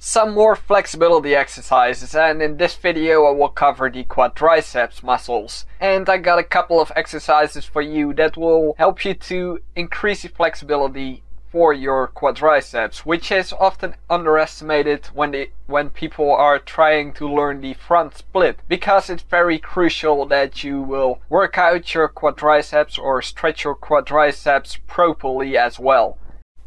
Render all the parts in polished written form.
some more flexibility exercises, and in this video I will cover the quadriceps muscles. And I got a couple of exercises for you that will help you to increase the flexibility for your quadriceps, which is often underestimated when people are trying to learn the front split, because it's very crucial that you will work out your quadriceps or stretch your quadriceps properly as well.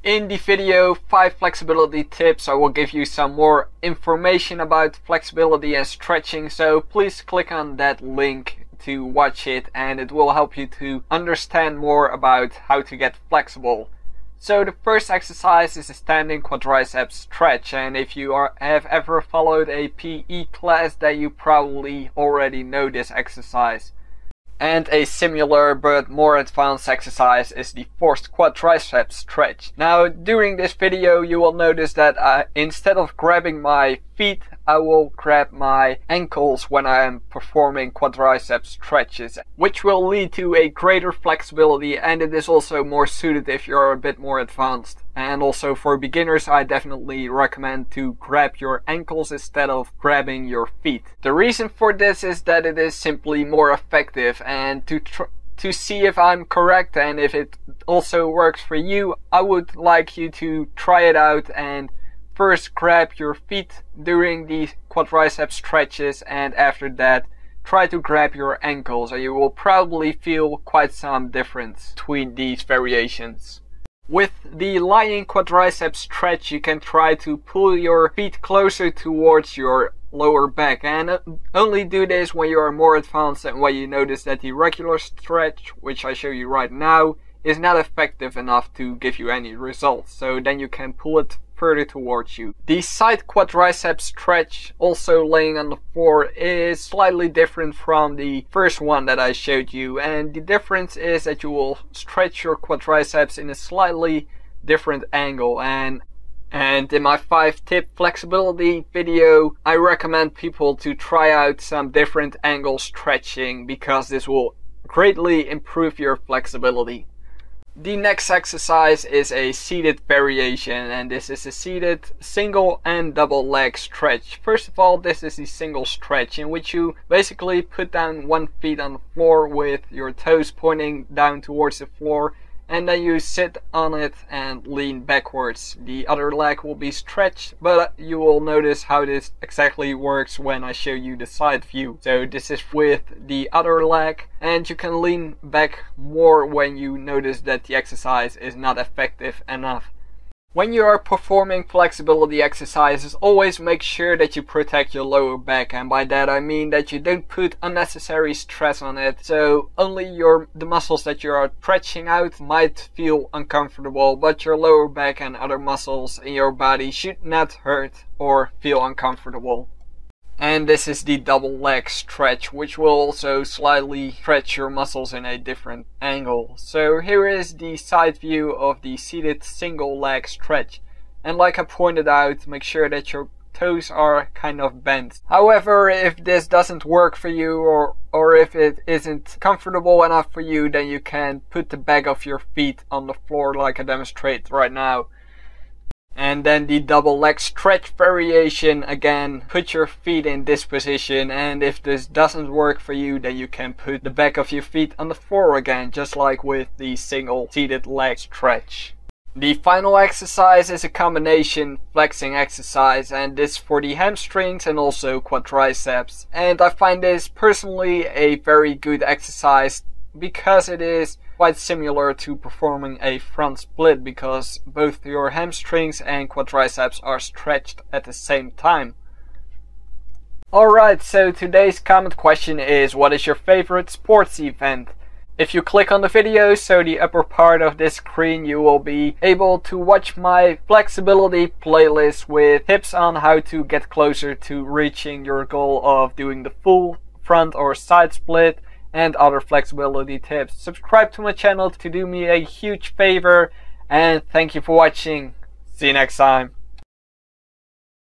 In the video 5 flexibility tips, I will give you some more information about flexibility and stretching, so please click on that link to watch it, and it will help you to understand more about how to get flexible. So the first exercise is a standing quadriceps stretch, and if you have ever followed a PE class, then you probably already know this exercise. And a similar but more advanced exercise is the forced quadriceps stretch. Now during this video you will notice that instead of grabbing my feet, I will grab my ankles when I am performing quadriceps stretches, which will lead to a greater flexibility, and it is also more suited if you're a bit more advanced. And also for beginners, I definitely recommend to grab your ankles instead of grabbing your feet. The reason for this is that it is simply more effective, and to see if I'm correct and if it also works for you, I would like you to try it out and first grab your feet during the quadriceps stretches, and after that try to grab your ankles, and you will probably feel quite some difference between these variations. With the lying quadriceps stretch, you can try to pull your feet closer towards your lower back, and only do this when you are more advanced and when you notice that the regular stretch, which I show you right now, is not effective enough to give you any results, so then you can pull it further towards you. The side quadriceps stretch, also laying on the floor, is slightly different from the first one that I showed you, and the difference is that you will stretch your quadriceps in a slightly different angle. And in my 5-tip flexibility video, I recommend people to try out some different angle stretching, because this will greatly improve your flexibility. The next exercise is a seated variation, and this is a seated single and double leg stretch. First of all, this is the single stretch, in which you basically put down one foot on the floor with your toes pointing down towards the floor, and then you sit on it and lean backwards. The other leg will be stretched, but you will notice how this exactly works when I show you the side view. So this is with the other leg, and you can lean back more when you notice that the exercise is not effective enough. When you are performing flexibility exercises, always make sure that you protect your lower back, and by that I mean that you don't put unnecessary stress on it. So only the muscles that you are stretching out might feel uncomfortable, but your lower back and other muscles in your body should not hurt or feel uncomfortable. And this is the double leg stretch, which will also slightly stretch your muscles in a different angle. So here is the side view of the seated single leg stretch. And like I pointed out, make sure that your toes are kind of bent. However, if this doesn't work for you, or if it isn't comfortable enough for you, then you can put the back of your feet on the floor like I demonstrate right now. And then the double leg stretch variation, again, put your feet in this position, and if this doesn't work for you, then you can put the back of your feet on the floor again, just like with the single seated leg stretch. The final exercise is a combination flexing exercise, and this for the hamstrings and also quadriceps. And I find this personally a very good exercise, because it is quite similar to performing a front split, because both your hamstrings and quadriceps are stretched at the same time. Alright, so today's comment question is, what is your favorite sports event? If you click on the video, so the upper part of this screen, you will be able to watch my flexibility playlist with tips on how to get closer to reaching your goal of doing the full front or side split, and other flexibility tips. Subscribe to my channel to do me a huge favor, and thank you for watching. See you next time.